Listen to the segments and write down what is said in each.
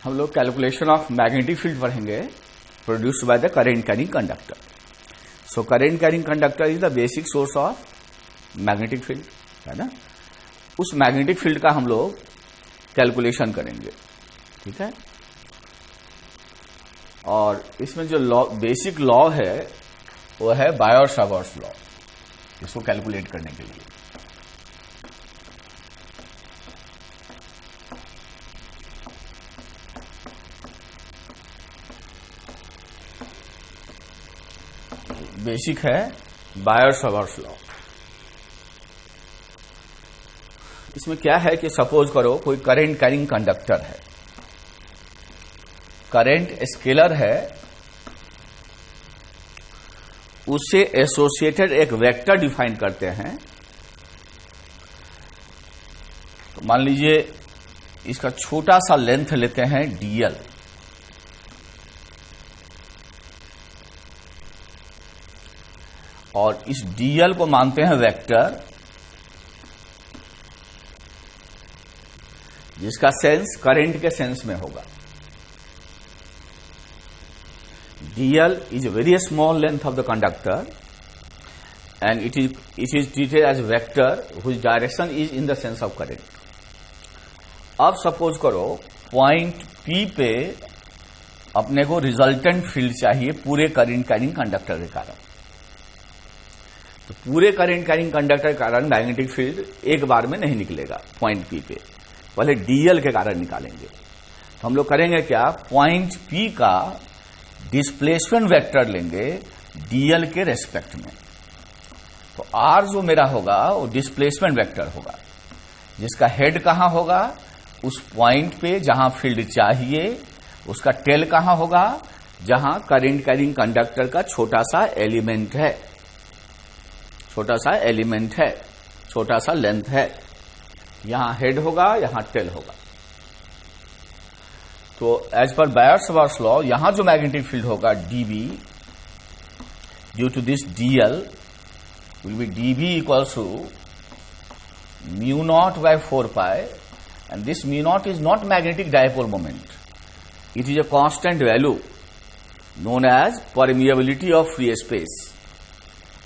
हम लोग calculation of magnetic field पढ़ेंगे produced by the current carrying conductor. So current carrying conductor is the basic source of magnetic field, है ना। उस magnetic field का हम लोग कैलकुलेशन करेंगे, ठीक है। और इसमें जो लॉ, बेसिक लॉ है वो है बायोट-सावर्ट्स लॉ, इसको कैलकुलेट करने के लिए। बेसिक है बायोट-सावर्ट्स लॉ। इसमें क्या है कि सपोज करो कोई करंट कैरिंग कंडक्टर है, करंट स्केलर है, उससे एसोसिएटेड एक वेक्टर डिफाइन करते हैं। तो मान लीजिए इसका छोटा सा लेंथ लेते हैं dl, और इस dl को मानते हैं वेक्टर, जिसका सेंस करंट के सेंस में होगा। dl is a very small length of the conductor and it is treated as a vector whose direction is in the sense of current. अब सपोज करो पॉइंट P पे अपने को resultant field चाहिए पूरे करंट कैरिंग कंडक्टर के कारण। तो पूरे करंट कैरिंग कंडक्टर के कारण मैग्नेटिक फील्ड एक बार में नहीं निकलेगा पॉइंट P पे, पहले dl के कारण निकालेंगे। तो हम लोग करेंगे क्या, पॉइंट P का डिस्प्लेसमेंट वेक्टर लेंगे dl के रेस्पेक्ट में। तो r जो मेरा होगा वो डिस्प्लेसमेंट वेक्टर होगा, जिसका हेड कहां होगा, उस पॉइंट पे जहां फील्ड चाहिए। उसका टेल कहां होगा, जहां करंट कैरिंग कंडक्टर का छोटा सा एलिमेंट है, छोटा सा एलिमेंट है, छोटा सा लेंथ है। यहां हेड होगा, यहां टेल होगा। तो एज पर बायोट-सावर्ट्स लॉ यहां जो मैग्नेटिक फील्ड होगा dB due to this dl will be dB equals to mu naught by 4 pi, and this mu naught is not magnetic dipole moment, it is a constant value known as permeability of free space.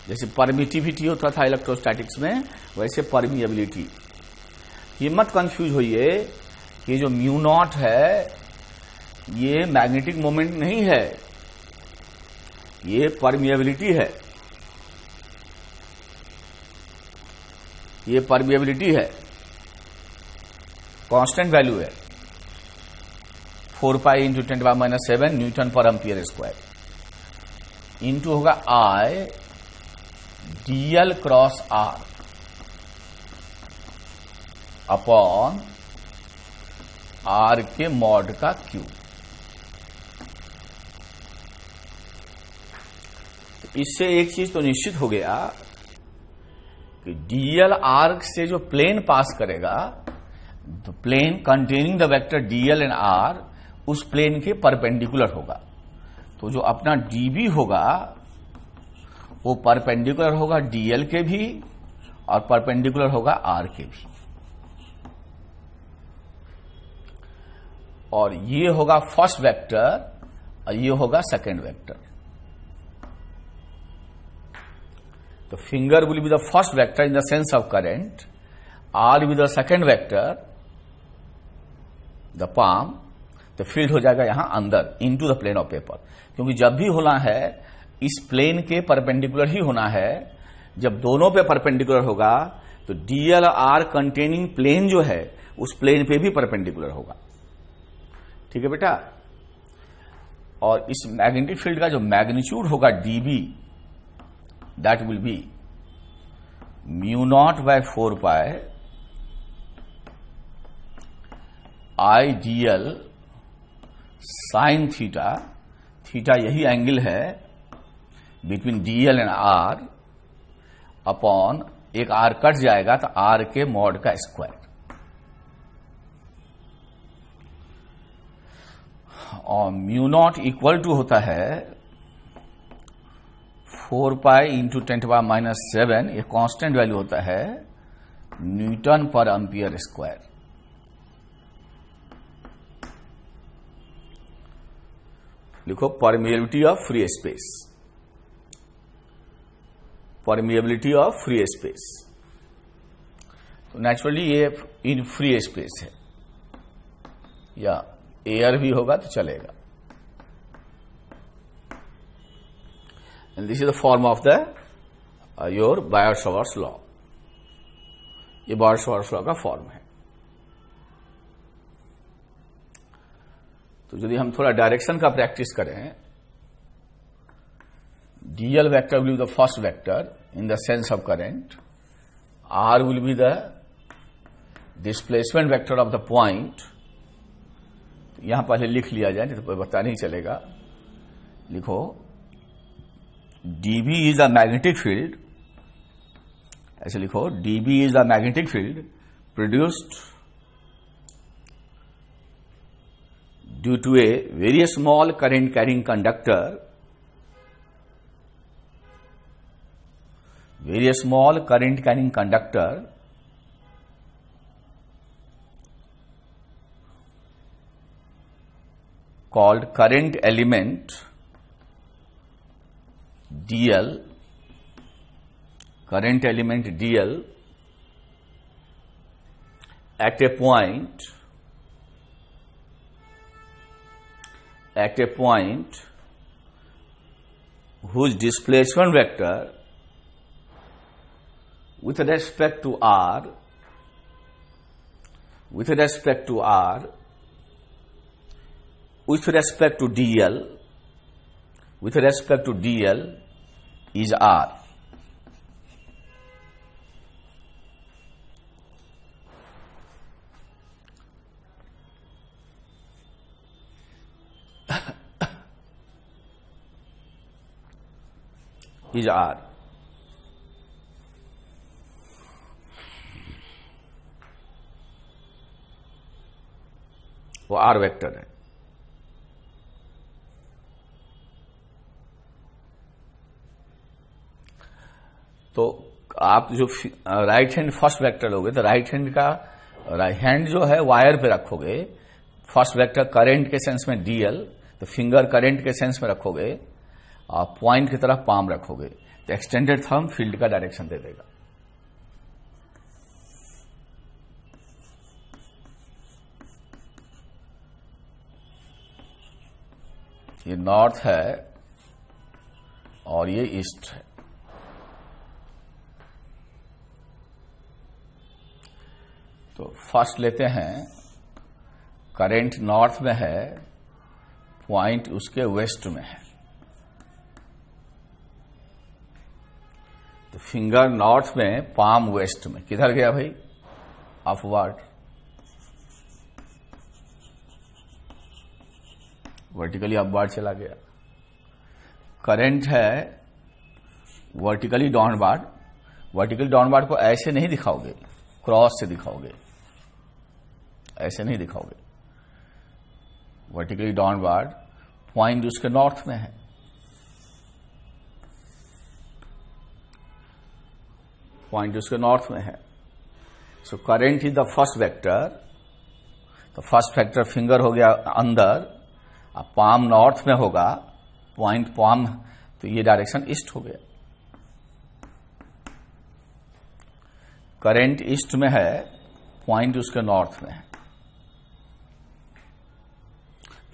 जैसे permittivity होता था electrostatics में, वैसे permeability. ये मत confuse होइए कि जो म्यू नॉट है ये मैग्नेटिक मोमेंट नहीं है, ये परमिएबिलिटी है, ये परमिएबिलिटी है, कांस्टेंट वैल्यू है। 4 पाई इंटू 10⁻⁻7 न्यूटन पर एम्पियर स्क्वायर इंटू होगा I dl cross r upon r के मॉड का क्यूब। इससे एक चीज तो निश्चित हो गया कि dl आर्क से जो प्लेन पास करेगा, तो plane containing the vector dl and r उस प्लेन के परपेंडिकुलर होगा। तो जो अपना dB होगा वो परपेंडिकुलर होगा dl के भी और परपेंडिकुलर होगा r के भी। और ये होगा फर्स्ट वेक्टर और ये होगा सेकेंड वेक्टर। तो finger will be the first vector in the sense of current, r will be the second vector, the palm. तो फील्ड हो जाएगा यहां अंदर into the plane of paper, क्योंकि जब भी होना है इस प्लेन के परपेंडिकुलर ही होना है। जब दोनों पे परपेंडिकुलर होगा तो dl r कंटेनिंग प्लेन जो है उस प्लेन पे भी परपेंडिकुलर होगा, ठीक है बेटा। और इस मैग्नेटिक फील्ड का जो मैग्नीट्यूड होगा dB, that will be mu naught by 4 pi I dl sine theta, theta यही एंगल है between dl and r, upon एक r कट जाएगा तो r के मॉड का स्क्वायर। और म्यू नॉट इक्वल टू होता है 4 पाई इंटू 10⁻⁻⁷, ये कांस्टेंट वैल्यू होता है न्यूटन पर एम्पियर स्क्वायर। लिखो permeability of free space, permeability of free space. तो नेचुरली ये इन फ्री स्पेस है, या एयर भी होगा तो चलेगा। And this is the form of the your Biot Savart's law. ये बायर-सावर्ट्स लॉ का फॉर्म है। तो यदि हम थोड़ा डायरेक्शन का प्रैक्टिस करें, d l vector will be the first vector in the sense of current, r will be the displacement vector of the point. यहां पहले लिख लिया जाए, नहीं तो पता नहीं चलेगा। लिखो dB is the magnetic field, ऐसे लिखो dB is the magnetic field produced due to a very small current carrying conductor, very small current carrying conductor called current element DL, current element DL at a point whose displacement vector with respect to r, with respect to dl, with respect to dl is r. is r. वो are vector है। तो आप जो right hand first vector लोगे तो right hand जो है wire पे रखोगे। फर्स्ट वेक्टर करंट के सेंस में डीएल, तो फिंगर करंट के सेंस में रखोगे और पॉइंट की तरफ पाम रखोगे, तो एक्सटेंडेड थंब फील्ड का डायरेक्शन दे देगा। ये नॉर्थ है और ये ईस्ट है। तो फर्स्ट लेते हैं, करंट नॉर्थ में है, पॉइंट उसके वेस्ट में है। तो फिंगर नॉर्थ में, पाम वेस्ट में। किधर गया भाई? अपवर्ड, वर्टिकली अपवर्ड चला गया। करंट है वर्टिकली डाउनवर्ड। वर्टिकली डाउनवर्ड को ऐसे नहीं दिखाओगे, क्रॉस से दिखाओगे, ऐसे नहीं दिखाओगे। वर्टिकली डाउनवर्ड, पॉइंट उसके नॉर्थ में है। पॉइंट उसके नॉर्थ में है। So current is the first vector. तो फर्स्ट वेक्टर फिंगर हो गया अंदर, अब पाम नॉर्थ में होगा, पॉइंट पाम, तो ये डायरेक्शन ईस्ट हो गया। करंट ईस्ट में है, पॉइंट उसके नॉर्थ में है।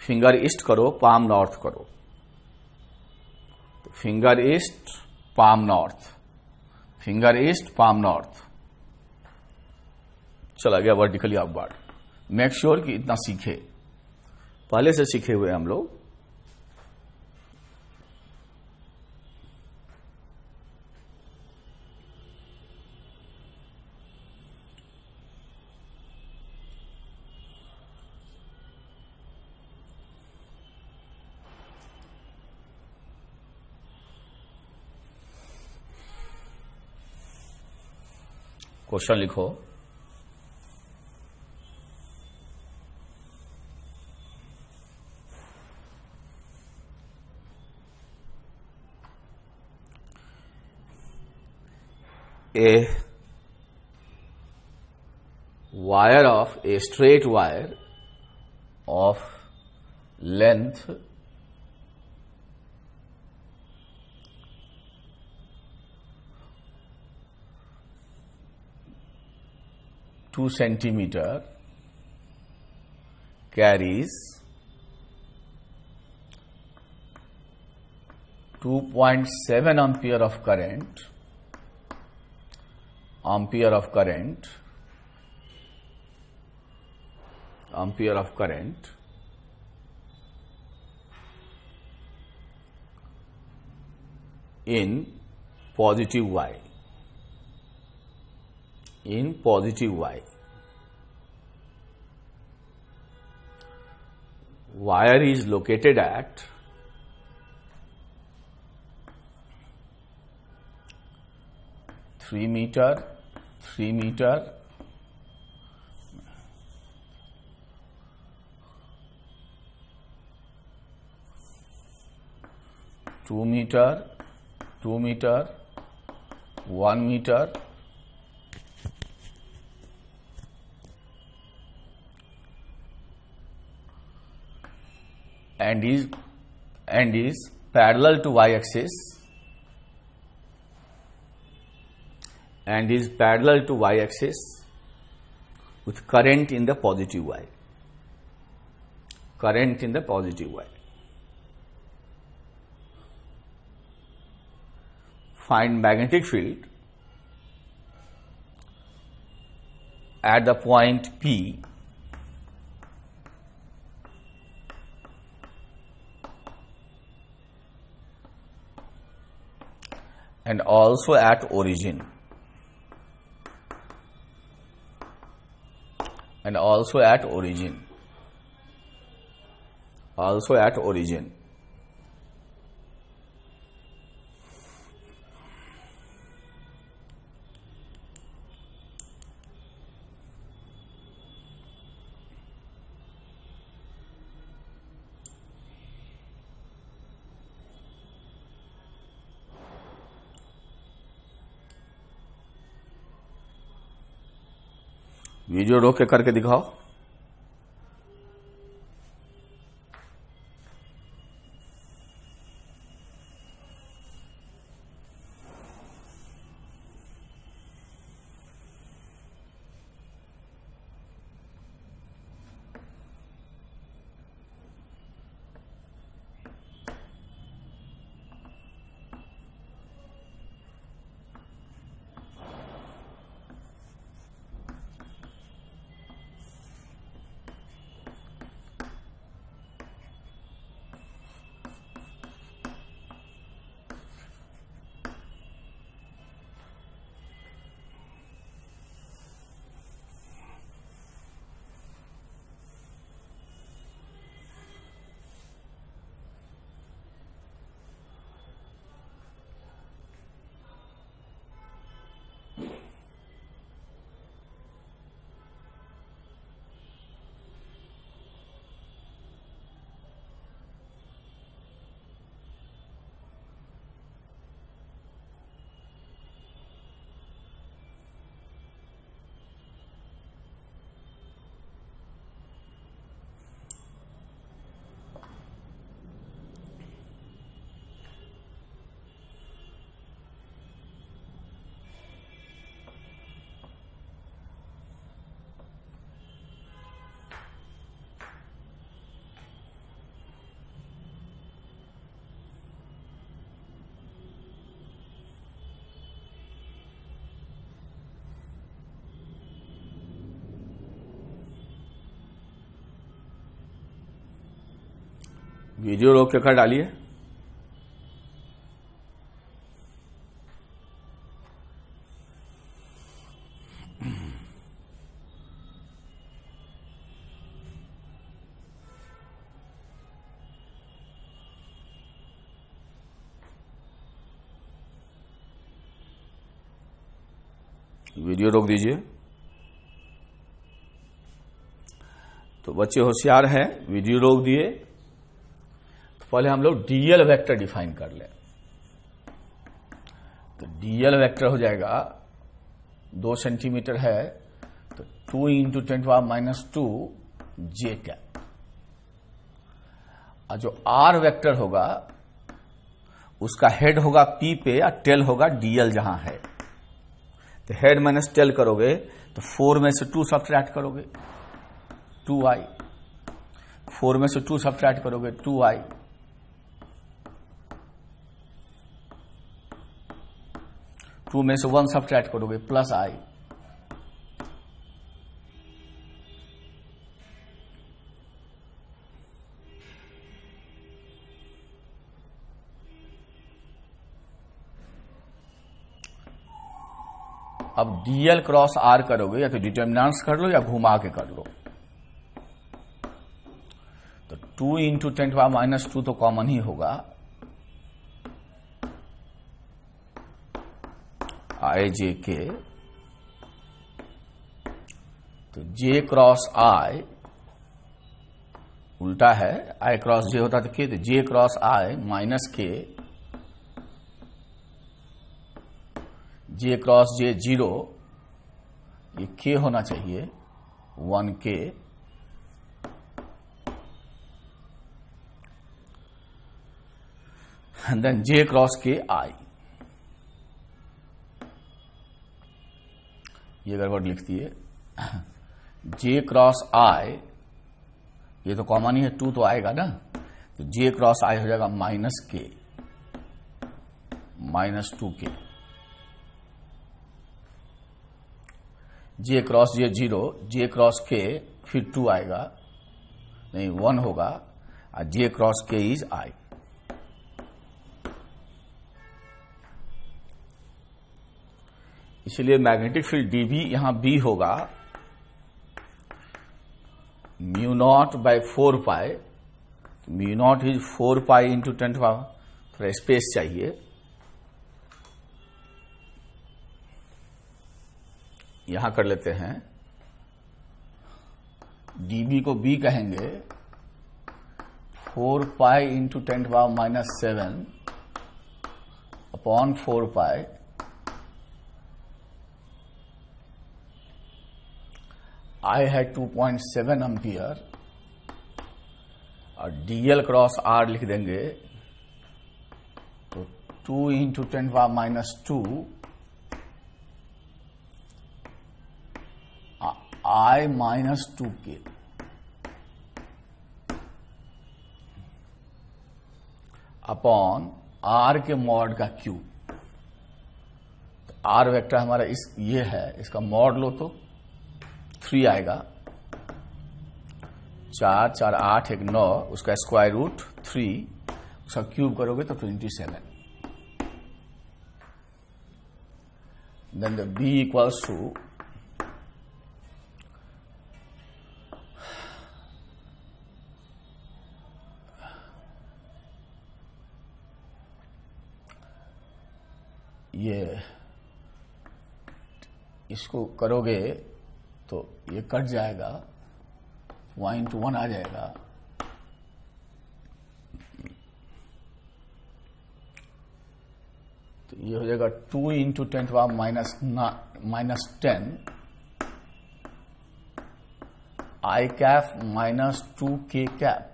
फिंगर ईस्ट करो, पाम नॉर्थ करो। तो finger east, palm north, finger east, palm north, चला गया वर्टिकली अपवर्ड। मेक श्योर कि इतना सीखे, पहले से सीखे हुए हम लोग। क्वेश्चन लिखो। a wire of a straight wire of length 2 centimeter carries 2.7 ampere of current in positive Y. Wire is located at 3 meter, 2 meter, 1 meter, and is parallel to y-axis with current in the positive Y. Find magnetic field at the point P and also at origin. Video रोक के करके दिखाओ। Video रोक के कर डालिए। Video रोक दीजिए। तो बच्चे होशियार हैं, वीडियो रोक दिए। पहले हम लोग डीएल वेक्टर डिफाइन कर लें। तो डीएल वेक्टर हो जाएगा 2 सेंटीमीटर है, तो 2 इंटू 10⁻² जे कैप। और जो आर वेक्टर होगा उसका हेड होगा पी पे या टेल होगा डीएल जहां है। तो हेड माइनस टेल करोगे तो 4 में से 2 सब्ट्रैक्ट करोगे 2i, 4 में से 2 सब्ट्रैक्ट करोगे 2i, टू में से 1 सब्ट्रैक्ट करोगे +i। अब dl क्रॉस r करोगे या तो डिटर्मिनेंट्स कर लो या घुमा के कर लो। तो 2 इंटू 10⁻² तो कॉमन ही होगा, i j k, तो j क्रॉस i उल्टा है, i क्रॉस j होता तो k, तो j cross i minus k, j cross j 0, ये k होना चाहिए 1k, and then j cross k i। ये गड़बड़ लिखती है, j क्रॉस i, ये तो कॉमन ही है 2 तो आएगा ना, तो j क्रॉस i हो जाएगा -k, -2k, j cross j 0, j cross k फिर 2 आएगा, नहीं 1 होगा, और j cross k is i। इसलिए मैग्नेटिक फील्ड dB यहां B होगा μ0/4π, μ0 इज 4π इंटू 10, थोड़ा स्पेस चाहिए, यहां कर लेते हैं, dB को B कहेंगे 4π इंटू 10⁻⁷ अपॉन 4π, I है 2.7 एम्पियर, और dl क्रॉस r लिख देंगे तो 2 into 10⁻² I -2k, upon r के मॉड का क्यूब। तो r वेक्टर हमारा ये है, इसका मॉड लो तो 3 आएगा, 4 4 8 1 9, उसका स्क्वायर रूट 3, उसका क्यूब करोगे तो 27। Then the b equals to ये, इसको करोगे तो ये कट जाएगा, 1 आ जाएगा, तो ये हो जाएगा 2 into 10⁻⁻10 I cap -2k cap,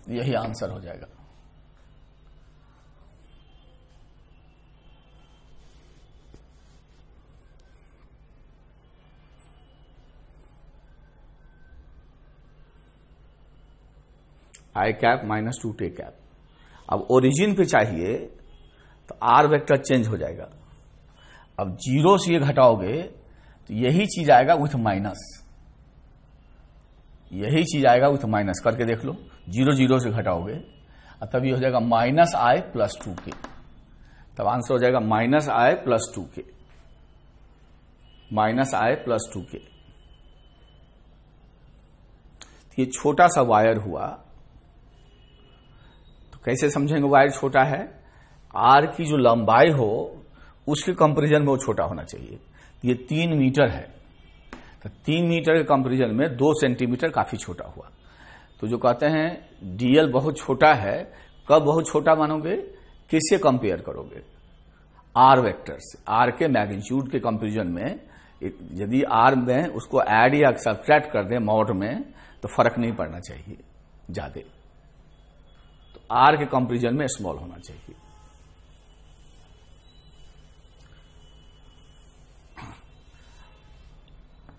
यही आंसर हो जाएगा। I cap -2k cap. अब ओरिजिन पे चाहिए तो r वेक्टर चेंज हो जाएगा। अब 0 से ये घटाओगे तो यही चीज आएगा विथ माइनस, यही चीज आएगा विथ माइनस, करके देख लो, 0 0 से घटाओगे और तब ये हो जाएगा -i + 2k, तब आंसर हो जाएगा -i + 2k, -i + 2k। ये छोटा सा वायर हुआ, तो कैसे समझेंगे वायर छोटा है? आर की जो लंबाई हो उसके कंपैरिजन में वो छोटा होना चाहिए। ये 3 मीटर है, तो 3 मीटर के कंपैरिजन में 2 सेंटीमीटर काफी छोटा हुआ। तो जो कहते हैं डीएल बहुत छोटा है, कब बहुत छोटा मानोगे, किससे कंपेयर करोगे? आर वेक्टर से, आर के मैग्नीट्यूड के कंपैरिजन में यदि आर में उसको ऐड या सब्ट्रैक्ट कर दें मॉड में तो फर्क नहीं पड़ना चाहिए ज्यादा, तो आर के कंपैरिजन में स्मॉल होना चाहिए।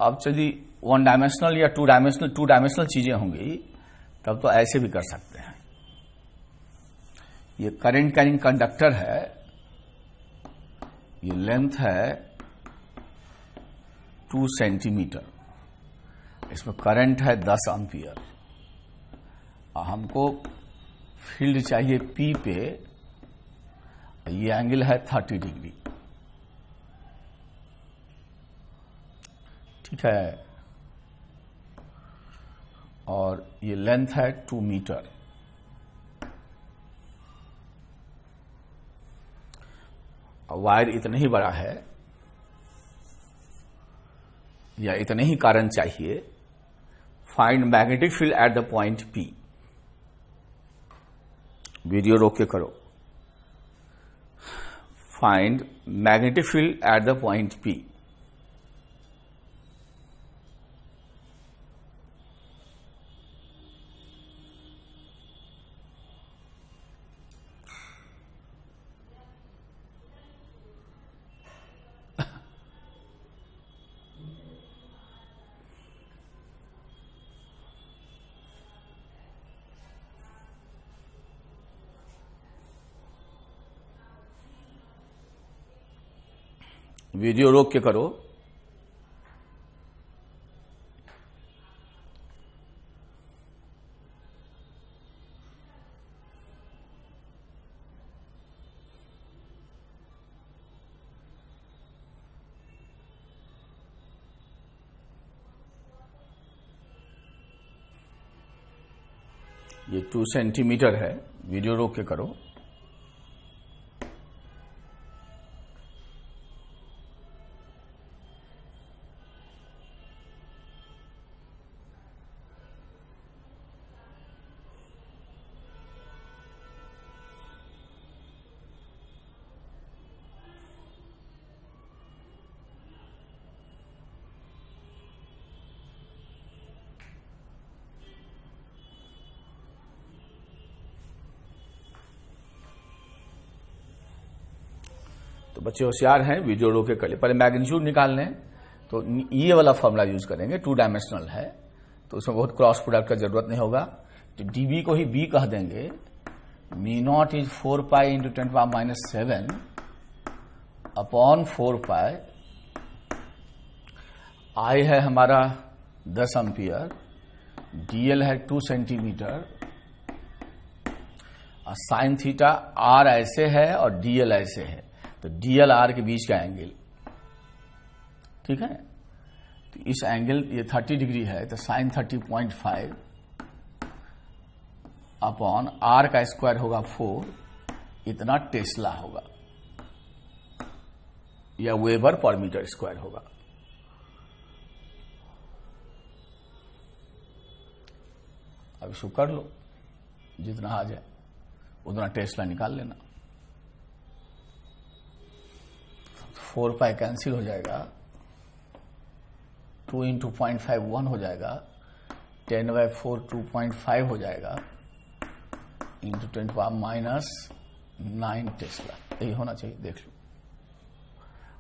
अब यदि वन डायमेंशनल या टू डायमेंशनल चीजें होंगी तब तो ऐसे भी कर सकते हैं। ये करंट कैरिंग कंडक्टर है, ये लेंथ है 2 सेंटीमीटर, इसमें करंट है 10 एम्पियर, हमको फील्ड चाहिए P पे, ये एंगल है 30 डिग्री, ठीक है, और ये लेंथ है 2 मीटर। वायर इतना ही बड़ा है या इतने ही करंट चाहिए। Find magnetic field at the point P। Video रोक के करो। Find magnetic field at the point P। Video रोक के करो। ये 2 सेंटीमीटर है, वीडियो रोक के करो। तो बच्चे होशियार हैं, वीडियो रोके कर ले। पहले मैग्नीट्यूड निकाल लें तो ये वाला फॉर्मूला यूज करेंगे, 2 डायमेंशनल है तो उसमें बहुत क्रॉस प्रोडक्ट का जरूरत नहीं होगा। तो डीबी को ही बी कह देंगे। Me not is 4 pi into 10⁻⁷ upon 4 pi. आई है हमारा 10 एम्पियर, डीएल है 2 सेंटीमीटर, और साइन थीटा आर ऐसे है और डीएल ऐसे है, तो डीएल आर के बीच का एंगल, ठीक है। तो इस एंगल ये 30 डिग्री है, तो साइन 30.5 अपॉन आर का स्क्वायर होगा 4, इतना टेस्ला होगा या वेबर पर मीटर स्क्वायर होगा। अब इसको कर लो, जितना आ जाए उतना टेस्ला निकाल लेना। 4 पाई कैंसिल हो जाएगा, 2 इंटू 0.5 1 हो जाएगा, 10/4 2.5 हो जाएगा, इंटू 10⁻⁹ टेस्ला, यही होना चाहिए, देख लो।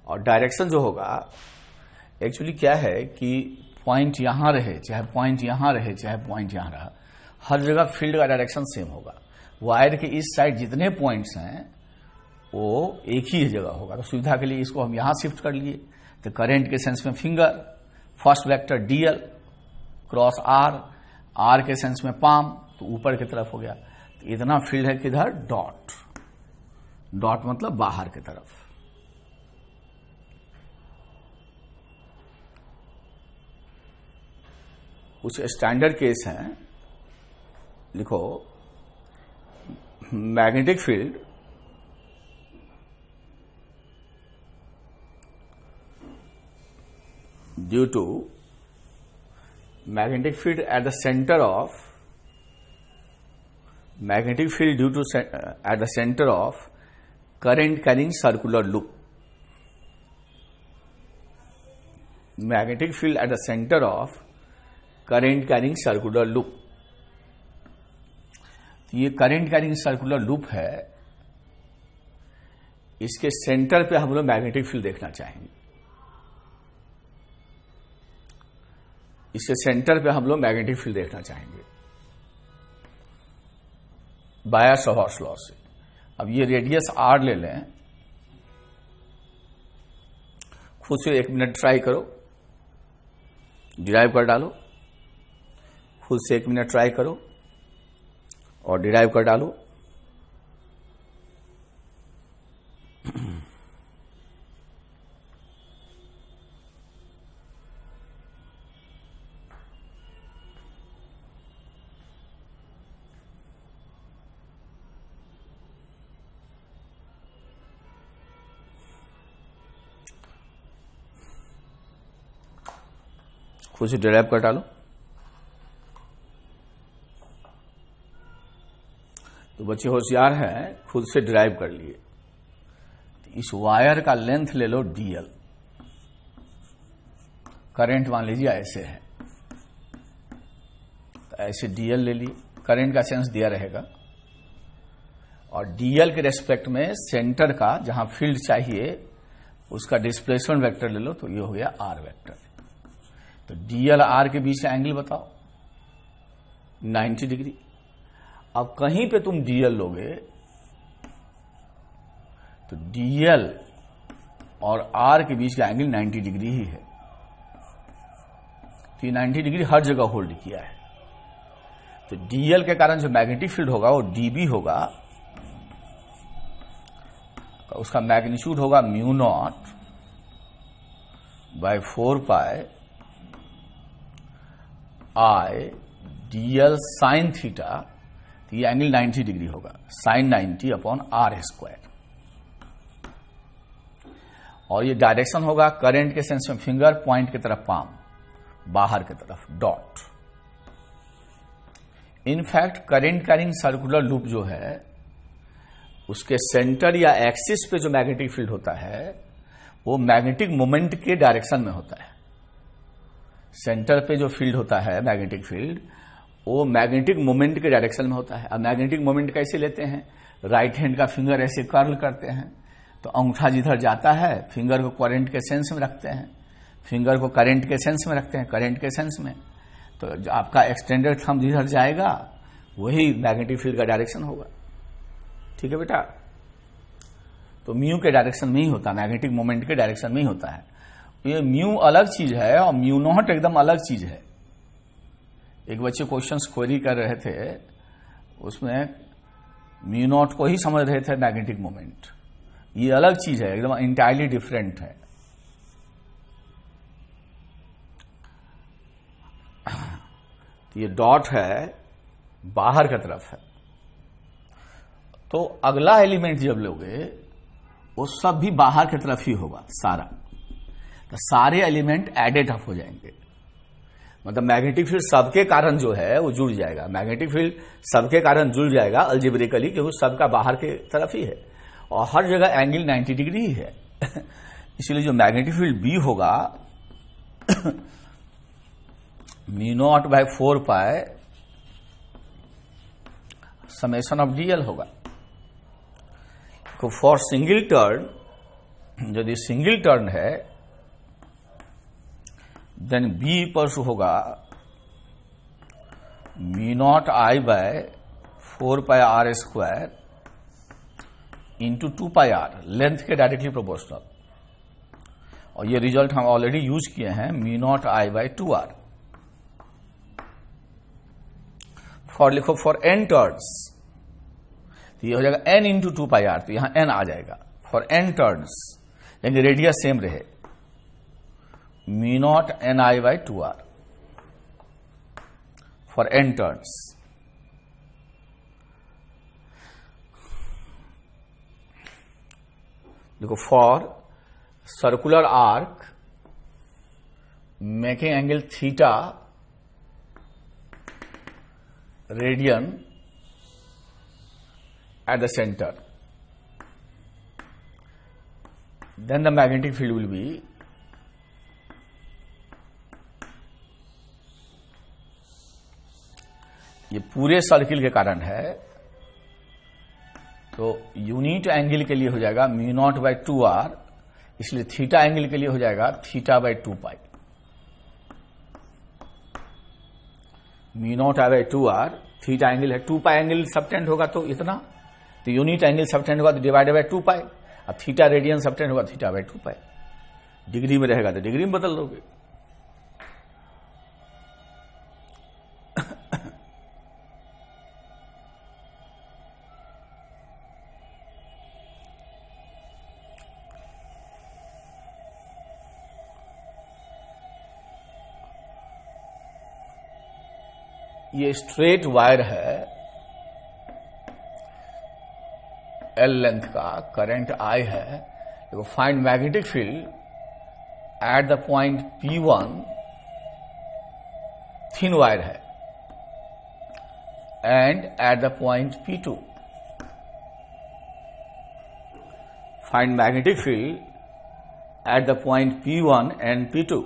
और डायरेक्शन जो होगा एक्चुअली क्या है कि पॉइंट यहां रहे चाहे पॉइंट यहां रहे चाहे पॉइंट यहां रहा, हर जगह फील्ड का डायरेक्शन सेम होगा। वायर के इस साइड जितने पॉइंट्स हैं वो एक ही जगह होगा। तो सुविधा के लिए इसको हम यहां शिफ्ट कर लिए, तो करंट के सेंस में finger, first vector d l cross r, r के सेंस में पाम, तो ऊपर की तरफ हो गया। तो इतना फील्ड है किधर, डॉट, डॉट मतलब बाहर की तरफ। कुछ स्टैंडर्ड केस हैं, लिखो magnetic field due to magnetic field at the center of at the center of current carrying circular loop. Magnetic field at the center of current carrying circular loop. ये current carrying circular loop है, इसके centre पे हम लोग magnetic field देखना चाहेंगे. इसके centre पे हम लोग मैग्नेटिक फील्ड देखना चाहेंगे बायर-सावर्त लॉ से. अब ये रेडियस r ले लें. खुद से 1 मिनट ट्राई करो, डिराइव कर डालो. खुद से 1 मिनट ट्राई करो और डिराइव कर डालो. खुद से डिराइव कर डालो. तो बच्चे होशियार हैं, खुद से डिराइव कर लिए. इस वायर का लेंथ ले लो dl. करंट मान लीजिए ऐसे है, तो ऐसे dl ले लिए. करंट का सेंस दिया रहेगा और dl के रेस्पेक्ट में सेंटर का जहां फील्ड चाहिए उसका डिस्प्लेसमेंट वेक्टर ले लो. तो ये हो गया r वेक्टर. तो dl r के बीच का एंगल बताओ, 90 डिग्री. अब कहीं पे तुम dl लोगे तो dl और r के बीच का एंगल 90 डिग्री ही है. तो ये 90 डिग्री हर जगह होल्ड किया है. तो dl के कारण जो मैग्नेटिक फील्ड होगा वो dB होगा. उसका मैग्नीट्यूड होगा mu naught by 4 pi I dl sine theta. तो ये एंगल 90 डिग्री होगा, साइन 90 अपॉन r स्क्वायर. और ये डायरेक्शन होगा करंट के सेंस में फिंगर, पॉइंट की तरफ पाम, बाहर की तरफ dot. In fact current carrying circular loop जो है उसके सेंटर या एक्सिस पे जो मैग्नेटिक फील्ड होता है वो मैग्नेटिक मोमेंट के डायरेक्शन में होता है. सेंटर पे जो फील्ड होता है मैग्नेटिक फील्ड वो मैग्नेटिक मोमेंट के डायरेक्शन में होता है. अब मैग्नेटिक मोमेंट कैसे लेते हैं? राइट हैंड का फिंगर ऐसे कर्ल करते हैं तो अंगूठा जिधर जाता है फिंगर को करंट के सेंस में रखते हैं, फिंगर को करंट के सेंस में रखते हैं, करंट के सेंस में. तो आपका एक्सटेंडेड थंब जिधर जाएगा वही मैग्नेटिक फील्ड का डायरेक्शन होगा. ठीक है बेटा? तो म्यू के डायरेक्शन में ही होता है, मैग्नेटिक मोमेंट के डायरेक्शन में ही होता है. ये म्यू अलग चीज है और म्यू नॉट एकदम अलग चीज है. एक बच्चे क्वेश्चंस क्वेरी कर रहे थे, उसमें म्यू नॉट को ही समझ रहे थे मैग्नेटिक मोमेंट. ये अलग चीज है, एकदम इंटायरली डिफरेंट है. ये डॉट है, बाहर की तरफ है. तो अगला एलिमेंट जब लोगे वो सब भी बाहर की तरफ ही होगा सारा. तो सारे एलिमेंट एडेड अप हो जाएंगे. मतलब मैग्नेटिक फील्ड सबके कारण जो है वो जुड़ जाएगा. मैग्नेटिक फील्ड सबके कारण जुड़ जाएगा अल्जेब्रिकली, क्योंकि सबका बाहर के तरफ ही है और हर जगह एंगल 90 डिग्री ही है. इसलिए जो मैग्नेटिक फील्ड बी होगा mu naught by 4 pi summation of dl होगा. तो फॉर सिंगल टर्न, यदि सिंगल टर्न है देन बी इक्वल्स होगा mu naught I by 4 pi r square into 2 pi r, length के डायरेक्टली प्रोपोर्शनल. और ये result हम ऑलरेडी यूज किए हैं, mu naught I by 2r. For लिखो फॉर n टर्न्स, तो ये हो जाएगा n इंटू 2 पाई r. तो यहां n आ जाएगा. फॉर n टर्न्स यानी रेडियस सेम रहे, mu naught n i by 2r for n turns. देखो for circular arc making angle theta radian at the centre. then the magnetic field will be ये पूरे circle के कारण है, तो unit angle के लिए हो जाएगा μ0/2r, इसलिए थीटा एंगल के लिए हो जाएगा θ/2π। μ0/2r थीटा एंगल है, 2π एंगल सबटेंड होगा तो इतना, तो यूनिट एंगल सबटेंड होगा तो डिवाइडेड बाय 2π। अब थीटा रेडियन सबटेंड होगा θ/2π। डिग्री में रहेगा तो डिग्री में बदल दोगे। ये स्ट्रेट वायर है L लेंथ का, करंट I है। देखो find magnetic field at the point P1, thin wire है, and at the point P2। Find magnetic field at the point P1 and P2।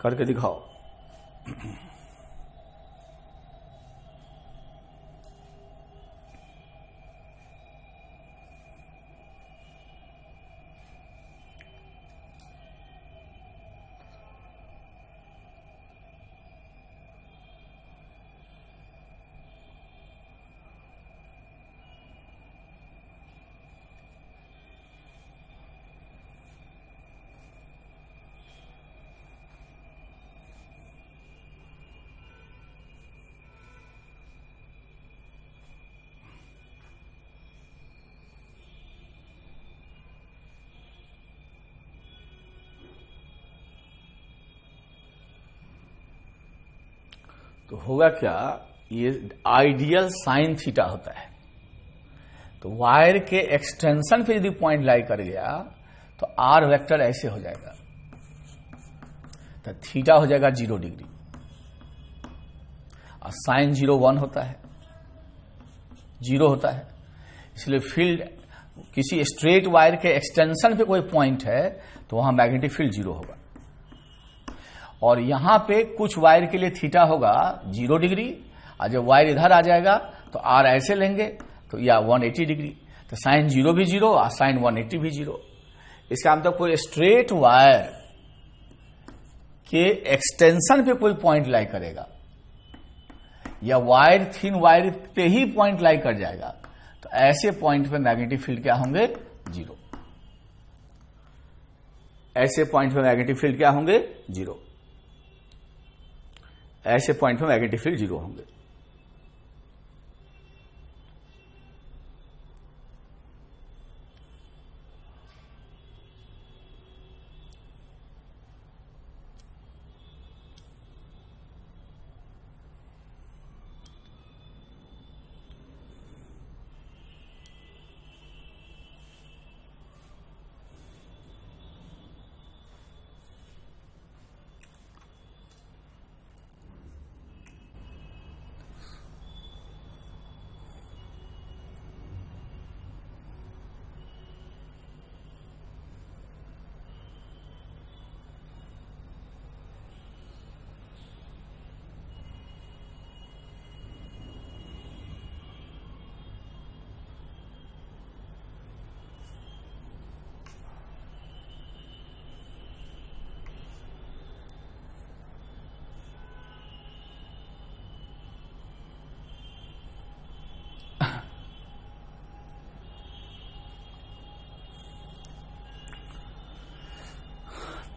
करके दिखाओ। तो होगा क्या, ये आइडियल साइन थीटा होता है। तो वायर के एक्सटेंशन पे यदि पॉइंट लाई कर गया तो आर वेक्टर ऐसे हो जाएगा, तो थीटा हो जाएगा 0 डिग्री, और साइन 0 1 होता है, 0 होता है। इसलिए फील्ड किसी स्ट्रेट वायर के एक्सटेंशन पे कोई पॉइंट है तो वहां मैग्नेटिक फील्ड 0 होगा। और यहां पे कुछ वायर के लिए थीटा होगा 0 डिग्री, और जब वायर इधर आ जाएगा तो आर ऐसे लेंगे तो या 180 डिग्री, तो साइन 0 भी 0 और साइन 180 भी 0। इसका मतलब कोई स्ट्रेट वायर के एक्सटेंशन पे कोई पॉइंट लाई करेगा या वायर थिन वायर पे ही पॉइंट लाई कर जाएगा, तो ऐसे पॉइंट पे मैग्नेटिक फील्ड क्या होंगे, 0। ऐसे पॉइंट पे मैग्नेटिक फील्ड क्या होंगे, 0। ऐसे पॉइंट पे मैग्नेटिक फील्ड 0 होंगे।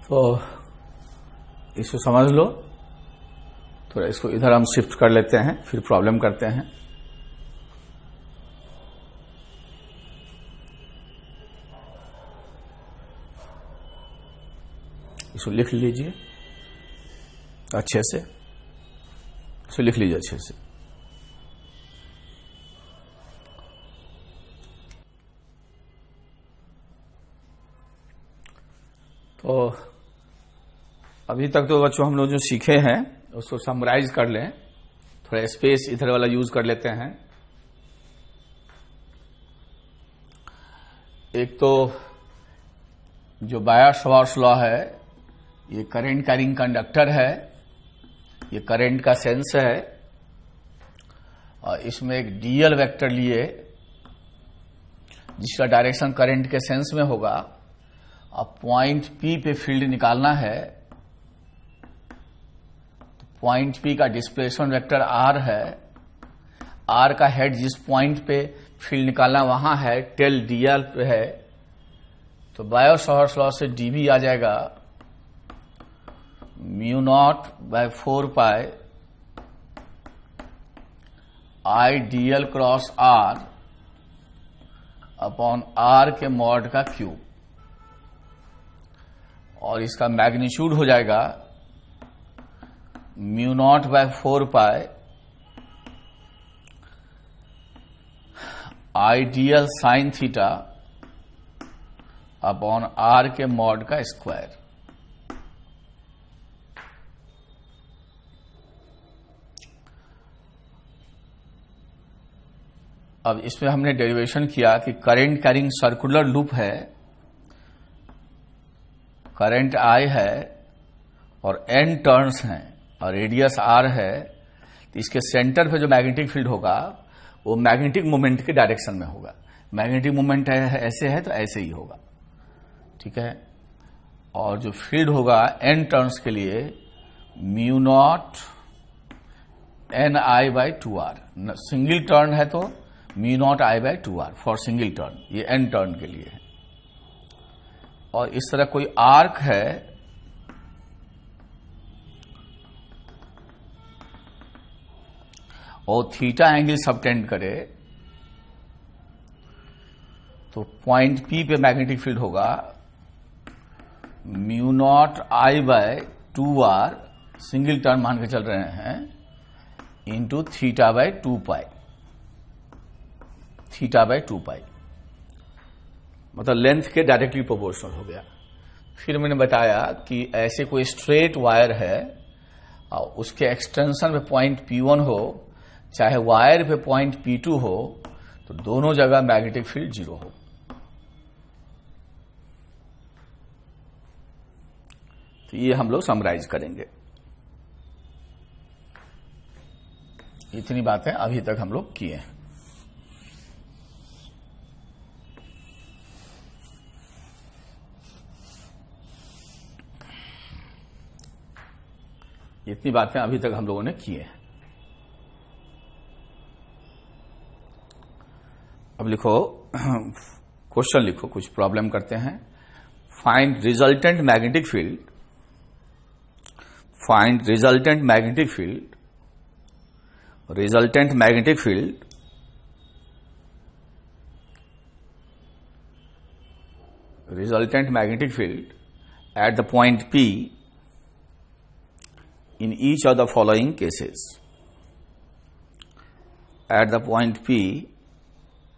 तो इसको समझ लो, थोड़ा इसको इधर हम शिफ्ट कर लेते हैं, फिर प्रॉब्लम करते हैं। इसको लिख लीजिए अच्छे से, इसको लिख लीजिए अच्छे से। तो अभी तक तो बच्चों हम लोग जो सीखे हैं उसको समराइज कर लें, थोड़ा स्पेस इधर वाला यूज कर लेते हैं। एक तो जो बायर-सावर्ट्स लॉ है, ये करंट कैरिंग कंडक्टर है, ये करंट का सेंस है, और इसमें एक डीएल वेक्टर लिए जिसका डायरेक्शन करंट के सेंस में होगा। अब पॉइंट पी पे फील्ड निकालना है, तो पॉइंट पी का डिस्प्लेसमेंट वेक्टर आर है, आर का हेड जिस पॉइंट पे फील्ड निकालना वहां है, टेल डीएल पे है, तो बायर-सावर्ट्स लॉ से डीबी आ जाएगा mu naught by 4 pi I d l cross r upon r के मॉड का क्यूब, और इसका मैग्नीट्यूड हो जाएगा mu naught by 4 pi I d l sine theta upon r के मॉड का स्क्वायर। अब इसमें हमने डेरिवेशन किया कि करंट कैरिंग सर्कुलर लूप है, करंट आई है और n टर्न्स हैं और रेडियस r है, तो इसके सेंटर पे जो मैग्नेटिक फील्ड होगा वो मैग्नेटिक मोमेंट के डायरेक्शन में होगा। मैग्नेटिक मोमेंट ऐसे है तो ऐसे ही होगा, ठीक है। और जो फील्ड होगा n टर्न्स के लिए mu not an I by 2r, single turn है तो mu naught I by 2r for single turn, ये n टर्न के लिए है। और इस तरह कोई आर्क है और थीटा एंगल सबटेंड करे, तो पॉइंट P पे मैग्नेटिक फील्ड होगा mu naught I by 2r, single turn मान के चल रहे हैं, into theta by 2 pi, theta by 2 पाई, मतलब लेंथ के डायरेक्टली प्रोपोर्शनल हो गया। फिर मैंने बताया कि ऐसे कोई स्ट्रेट वायर है और उसके एक्सटेंशन पे पॉइंट P1 हो, चाहे वायर पे पॉइंट P2 हो, तो दोनों जगह मैग्नेटिक फील्ड 0 हो। तो ये हम लोग समराइज करेंगे। इतनी बातें अभी तक हम लोग किए हैं। इतनी बातें अभी तक हम लोगों ने की हैं। अब लिखो, क्वेश्चन लिखो, कुछ प्रॉब्लम करते हैं। Find resultant magnetic field, find resultant magnetic field, resultant magnetic field resultant magnetic field at the point P in each of the following cases. At the point P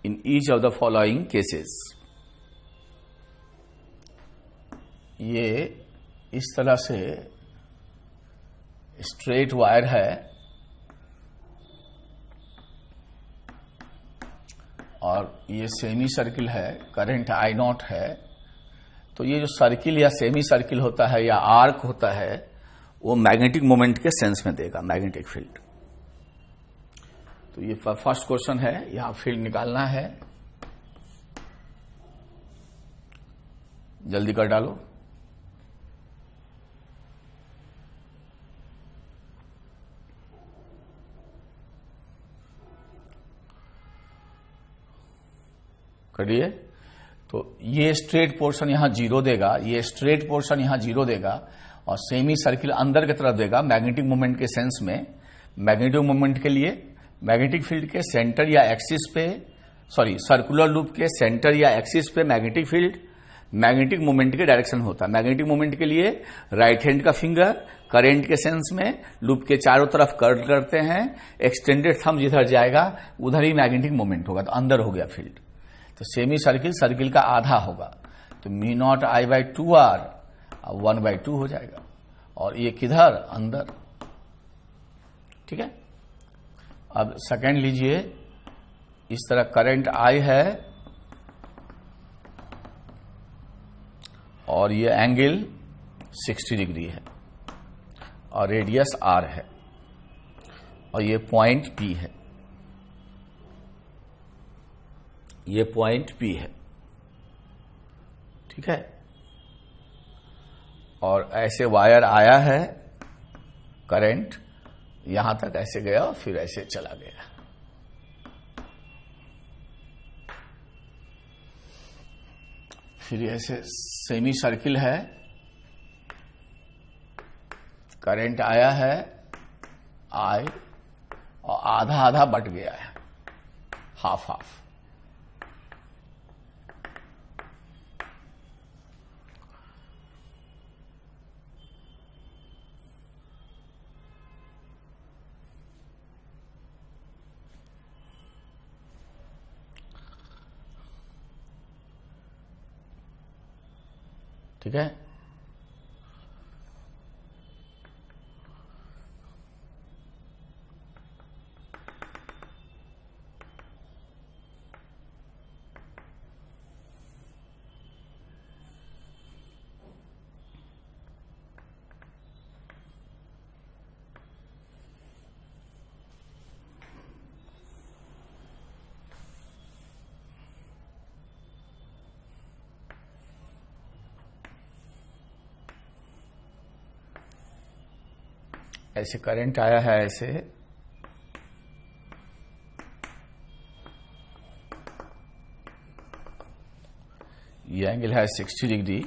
in each of the following cases. ये इस तरह से straight wire है और ये semi circle है, current I not है, तो ये जो सर्किल या सेमी सर्किल होता है या आर्क होता है वो मैग्नेटिक मोमेंट के सेंस में देगा मैग्नेटिक फील्ड। तो ये फर्स्ट क्वेश्चन है, यहां फील्ड निकालना है, जल्दी कर डालो। करिए। तो ये स्ट्रेट पोर्शन यहां 0 देगा, ये स्ट्रेट पोर्शन यहां 0 देगा और सेमी सर्किल अंदर की तरफ देगा मैग्नेटिक मोमेंट के सेंस में। मैग्नेटिक मोमेंट के लिए मैग्नेटिक फील्ड के सेंटर या एक्सिस पे, सर्कुलर लूप के सेंटर या एक्सिस पे मैग्नेटिक फील्ड मैग्नेटिक मोमेंट के डायरेक्शन होता है। मैग्नेटिक मोमेंट के लिए राइट हैंड का फिंगर करंट के सेंस में लूप के चारों तरफ कर्ल करते हैं, एक्सटेंडेड थंब जिधर जाएगा उधर ही मैग्नेटिक मोमेंट होगा, तो अंदर हो गया फील्ड। तो सेमी सर्किल सर्किल का आधा होगा, तो mu naught I by 2r 1/2 हो जाएगा। और ये किधर, अंदर। ठीक है। अब सेकंड लीजिए, इस तरह करंट आई है और ये एंगल 60 डिग्री है और रेडियस r है और ये पॉइंट P है, ये पॉइंट P है। ठीक है। और ऐसे वायर आया है, करंट यहां तक ऐसे गया और फिर ऐसे चला गया। फिर ऐसे सेमी सर्किल है, करंट आया है आई और आधा आधा बट गया है, हाफ हाफ। ठीक है। ऐसे करंट आया है, ऐसे ये एंगल है 60 डिग्री।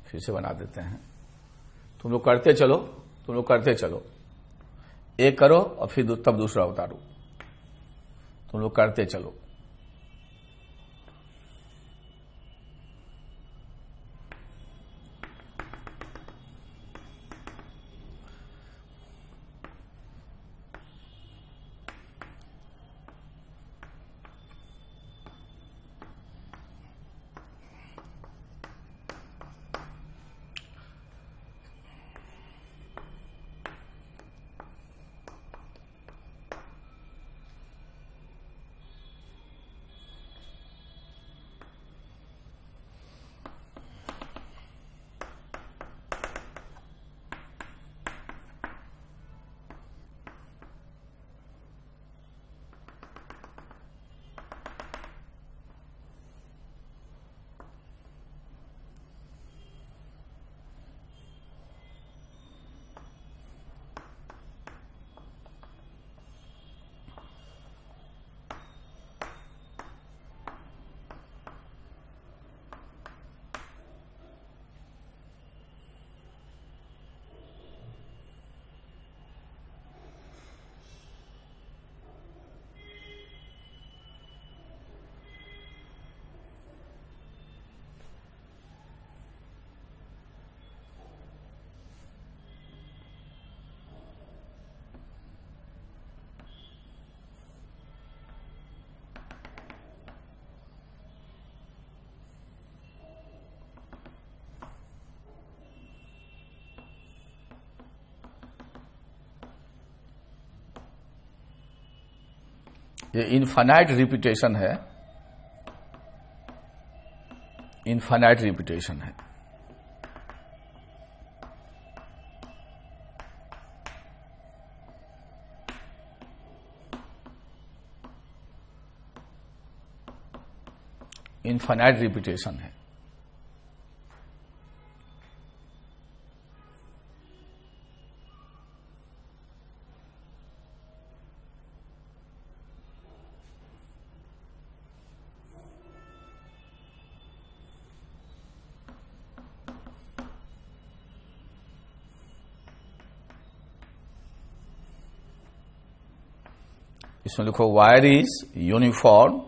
फिर से बना देते हैं। तुम लोग करते चलो, तुम लोग करते चलो, एक करो और फिर तब दूसरा उतारो। तुम लोग करते चलो। ये इनफाइनाइट रिपीटेशन है, इनफाइनाइट रिपीटेशन है। इनफाइनाइट रिपीटेशन है। इसमें लिखो वायर इज यूनिफॉर्म।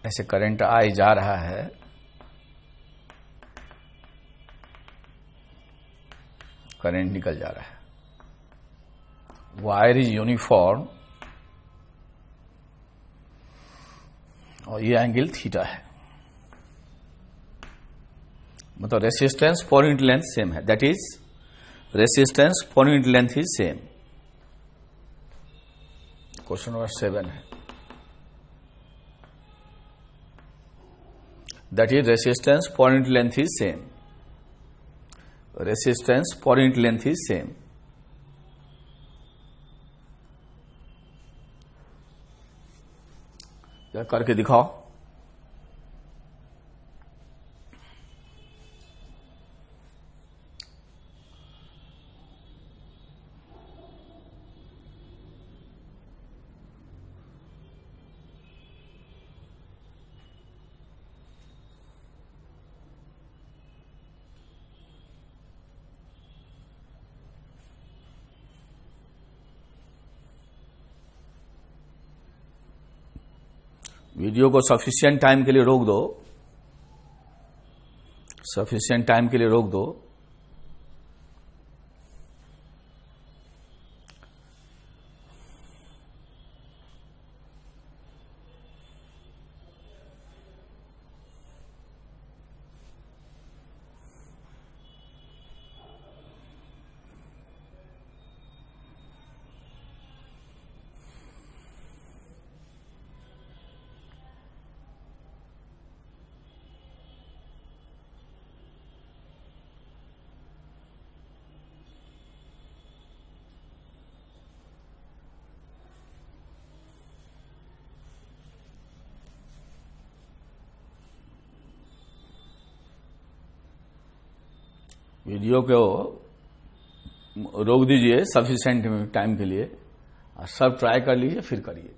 ऐसे करंट आई जा रहा है, करंट निकल जा रहा है। वायर इज यूनिफॉर्म और ये एंगल थीटा है। मतलब resistance per unit length same है, that is resistance per unit length is same. Question number 7 है, that is resistance per unit length is same, resistance per unit length is same. करके दिखाओ। Video को sufficient time के लिए रोक दो, sufficient time के लिए रोक दो। वीडियो को रोक दीजिए सफिशिएंट टाइम के लिए, और सब ट्राई कर लीजिए फिर करिए।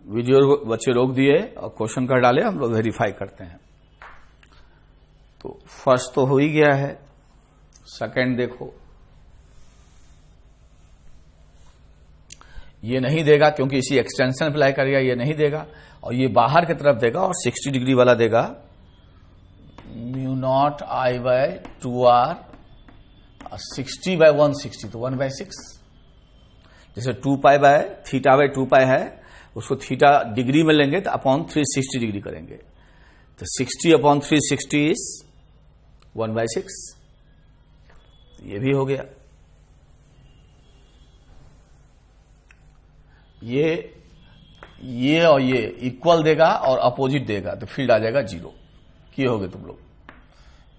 वीडियो बच्चे रोक दिए और क्वेश्चन कर डाले, हम लोग वेरीफाई करते हैं। तो फर्स्ट तो हो ही गया है, सेकंड देखो, ये नहीं देगा क्योंकि इसी एक्सटेंशन अप्लाई करेगा, ये नहीं देगा, और ये बाहर की तरफ देगा और 60 डिग्री वाला देगा, mu naught I by 2r, 60 bye 160 तो 1/6। जैसे 2 पाई बाय थीटा बाय 2 पाई है, उसको थीटा डिग्री में लेंगे तो अपॉन 360 डिग्री करेंगे, तो 60 अपॉन 360 इज 1/6। ये भी हो गया। ये और ये इक्वल देगा और अपोजिट देगा तो फील्ड आ जाएगा 0। किए होगे तुम लोग,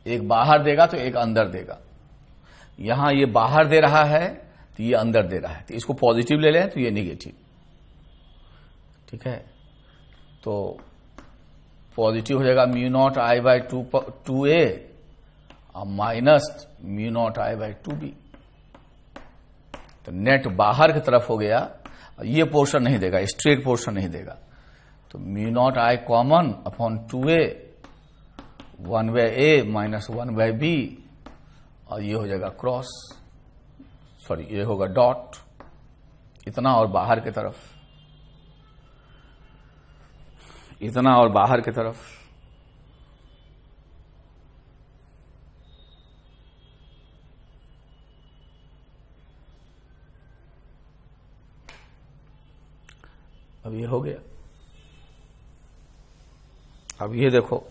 एक बाहर देगा तो एक अंदर देगा। यहां ये बाहर दे रहा है तो ये अंदर दे रहा है, तो इसको पॉजिटिव ले लें तो ये नेगेटिव। ठीक है, तो पॉजिटिव हो जाएगा mu naught I bye 2a और minus mu naught I bye 2b। तो नेट बाहर की तरफ हो गया, और ये पोर्शन नहीं देगा, स्ट्रेट पोर्शन नहीं देगा, तो mu naught I common upon 2a 1/a minus 1/b, और ये हो जाएगा क्रॉस, सॉरी ये होगा डॉट, इतना और बाहर की तरफ, इतना और बाहर की तरफ। अब ये हो गया। अब ये देखो,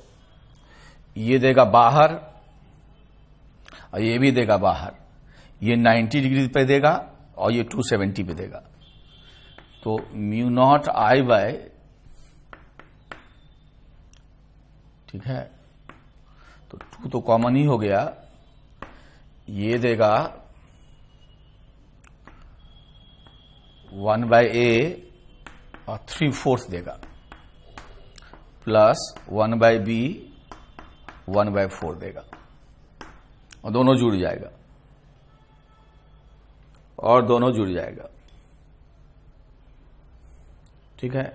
ये देगा बाहर और ये भी देगा बाहर। ये 90 डिग्री पे देगा और ये 270 पे देगा। तो म्यू नॉट आई बाय, ठीक है, तो 2 तो कॉमन ही हो गया, ये देगा 1/a और 3/4 देगा, प्लस 1/b 1/4 देगा, और दोनों जुड़ जाएगा, और दोनों जुड़ जाएगा, ठीक है।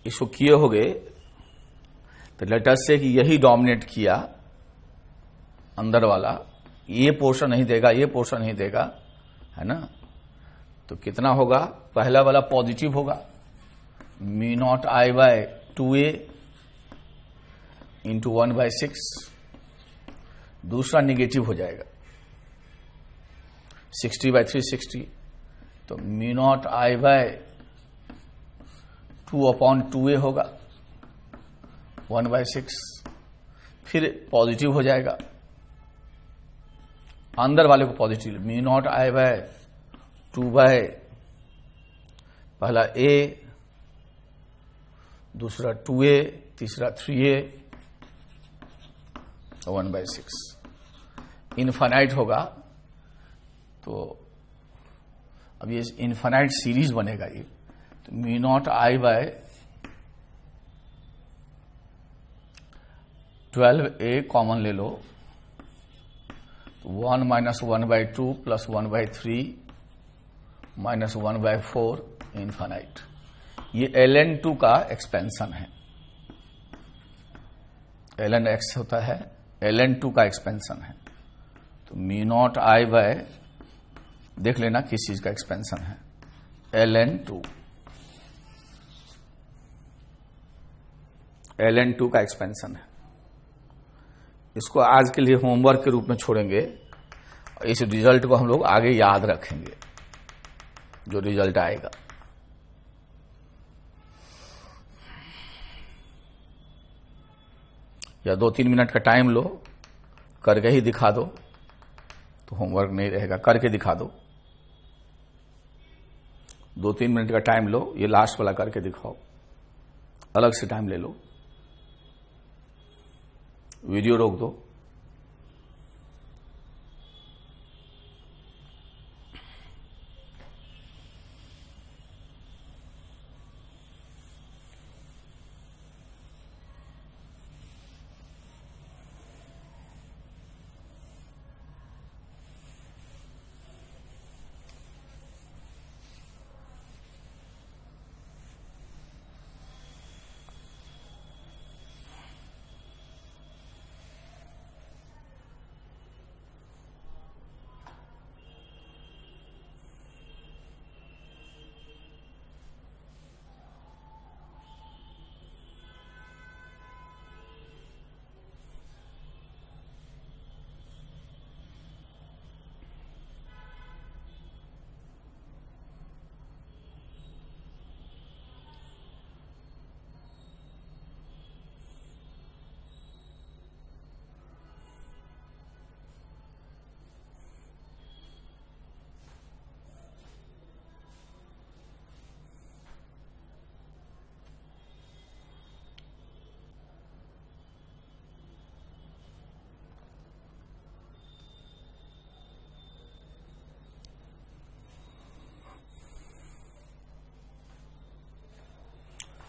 इसको किए हो गए, तो लेट अस से कि यही डोमिनेट किया अंदर वाला, ये पोर्शन नहीं देगा, ये पोर्शन नहीं देगा, है ना। तो कितना होगा, पहला वाला पॉजिटिव होगा, mu naught I bye 2a into 1/6, दूसरा निगेटिव हो जाएगा 60/3 60, तो mu naught I bye 2/2a होगा 1/6, फिर पॉजिटिव हो जाएगा, अंदर वाले को positive, mu naught I bye 2 bye पहला a, दूसरा 2a, तीसरा 3a, 1/6, इनफाइनाइट होगा। तो अब ये इनफाइनाइट सीरीज बनेगा ये, तो mu naught I bye 12a common ले लो, 1 - 1/2 प्लस 1/3 माइनस 1/4 इनफाइनाइट। ये ln2 का एक्सपेंशन है, ln(x) होता है, ln2 का एक्सपेंशन है। तो म्यू नॉट आई बाय, देख लेना किस चीज का एक्सपेंशन है, ln2, ln2 का एक्सपेंशन है। इसको आज के लिए होमवर्क के रूप में छोड़ेंगे, इस रिजल्ट को हम लोग आगे याद रखेंगे, जो रिजल्ट आएगा। या 2-3 मिनट का टाइम लो, करके ही दिखा दो, तो होमवर्क नहीं रहेगा, करके दिखा दो। 2-3 मिनट का टाइम लो, ये लास्ट वाला करके दिखाओ, अलग से टाइम ले लो, वीडियो रोक दो।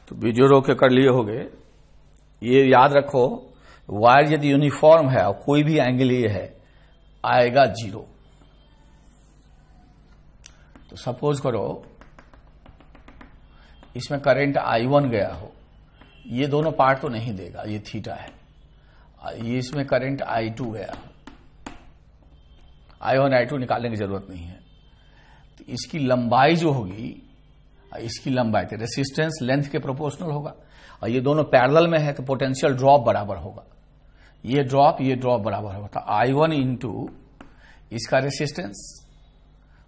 तो वीडियो रोक के कर लिए होगे। ये याद रखो, वायर यदि यूनिफॉर्म है और कोई भी एंगल ये है, आएगा 0। तो सपोज करो इसमें करंट I1 गया हो, ये दोनों पार्ट तो नहीं देगा, ये थीटा है। ये इसमें करंट I2 गया हो, I1 I2 निकालने की जरूरत नहीं है। तो इसकी लंबाई जो होगी, इसकी लंबाई तो रेसिस्टेंस लेंथ के प्रोपोर्शनल होगा, और ये दोनों पैरेलल में है तो पोटेंशियल ड्रॉप बराबर होगा। ये ड्रॉप बराबर होगा। तो I1 इंटू इसका रेसिस्टेंस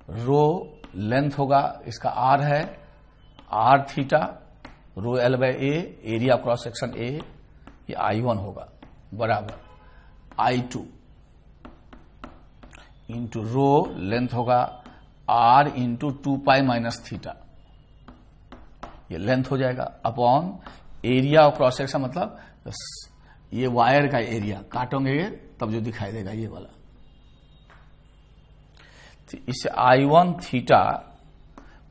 रो लेंथ होगा, इसका आर है r theta, rho l by a, area cross section a, ये I1 होगा बराबर I2 इंटू रो लेंथ होगा r into 2 pi minus theta, ये लेंथ हो जाएगा अपॉन एरिया और क्रॉस सेक्शन, मतलब ये वायर का एरिया काटोगे तब जो दिखाई देगा ये वाला। तो इससे I1 थीटा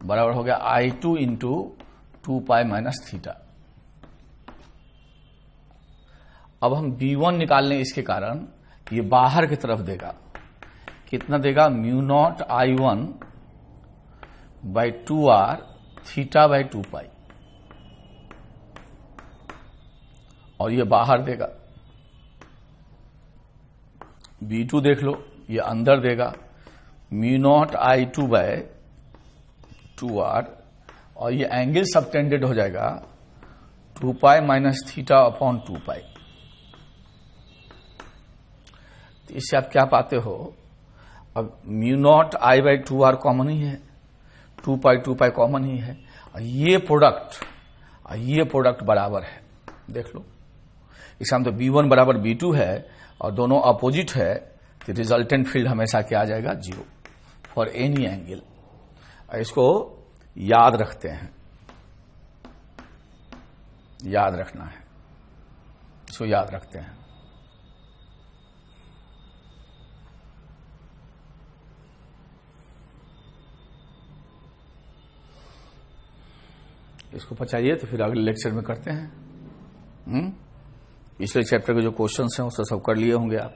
बराबर हो गया I2 into 2 pi minus theta. अब हम V1 निकाल लें, इसके कारण ये बाहर की तरफ देगा, कितना देगा mu naught I1 by 2R theta by 2 पाई, और ये बाहर देगा। V2 देख लो, ये अंदर देगा mu naught I2 bye 2R, और ये एंगल सबटेंडेड हो जाएगा 2 pi minus theta upon 2 pi. तो इससे आप क्या पाते हो, अब mu naught I by 2R common ही है, 2 पाई कॉमन ही है, और ये प्रोडक्ट बराबर है। देख लो, इसका मतलब V1 बराबर V2 है और दोनों अपोजिट है, तो रिजल्टेंट फील्ड हमेशा क्या आ जाएगा 0 फॉर एनी एंगल। इसको याद रखते हैं, याद रखना है, इसको याद रखते हैं। इसको पचाइए तो फिर अगले लेक्चर में करते हैं। पिछले चैप्टर के जो क्वेश्चंस हैं उससे सब कर लिए होंगे आप।